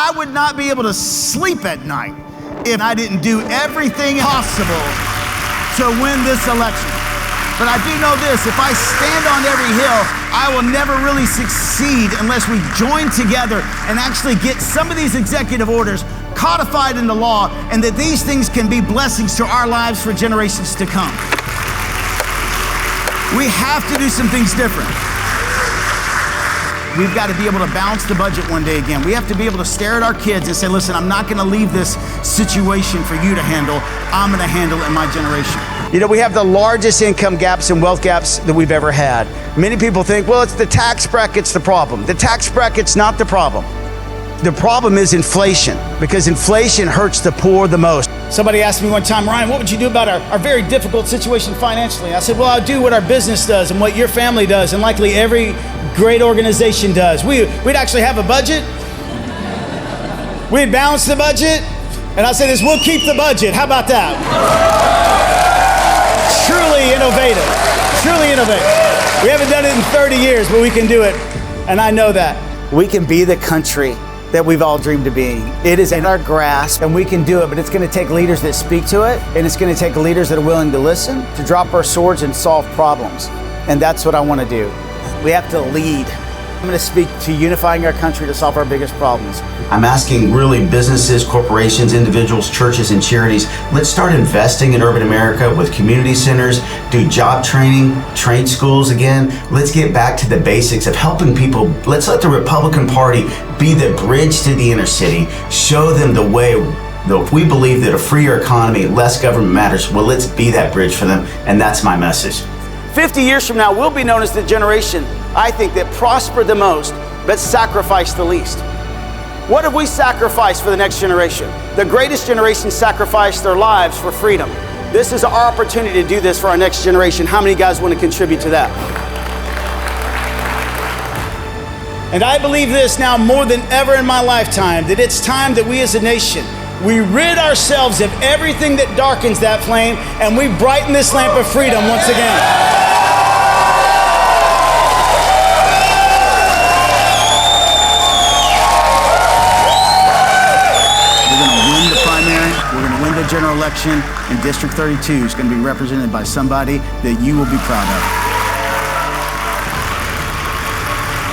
I would not be able to sleep at night if I didn't do everything possible to win this election. But I do know this, if I stand on every hill, I will never really succeed unless we join together and actually get some of these executive orders codified into law, and that these things can be blessings to our lives for generations to come. We have to do some things different. We've got to be able to balance the budget one day again. We have to be able to stare at our kids and say, listen, I'm not going to leave this situation for you to handle. I'm going to handle it in my generation. You know, we have the largest income gaps and wealth gaps that we've ever had. Many people think, well, it's the tax bracket's the problem. The tax bracket's not the problem. The problem is inflation, because inflation hurts the poor the most. Somebody asked me one time, Ryan, what would you do about our very difficult situation financially? I said, well, I'll do what our business does and what your family does, and likely every great organization does. We'd actually have a budget. We'd balance the budget. And I say this, we'll keep the budget. How about that? Truly innovative. Truly innovative. We haven't done it in 30 years, but we can do it. And I know that. We can be the country that we've all dreamed of being. It is in our grasp, and we can do it, but it's going to take leaders that speak to it, and it's going to take leaders that are willing to listen, to drop our swords and solve problems. And that's what I want to do. We have to lead. I'm going to speak to unifying our country to solve our biggest problems. I'm asking really businesses, corporations, individuals, churches, and charities, let's start investing in urban America with community centers, do job training, trade schools again. Let's get back to the basics of helping people. Let's let the Republican Party be the bridge to the inner city, show them the way. If we believe that a freer economy, less government matters, well, let's be that bridge for them, and that's my message. 50 years from now, we'll be known as the generation, I think, that prospered the most, but sacrificed the least. What have we sacrificed for the next generation? The greatest generation sacrificed their lives for freedom. This is our opportunity to do this for our next generation. How many guys want to contribute to that? And I believe this now more than ever in my lifetime, that it's time that we as a nation, we rid ourselves of everything that darkens that flame, and we brighten this lamp of freedom once again. We're going to win the general election, and District 32 is going to be represented by somebody that you will be proud of.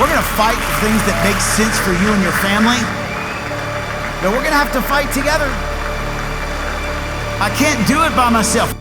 We're going to fight for things that make sense for you and your family, but we're going to have to fight together. I can't do it by myself.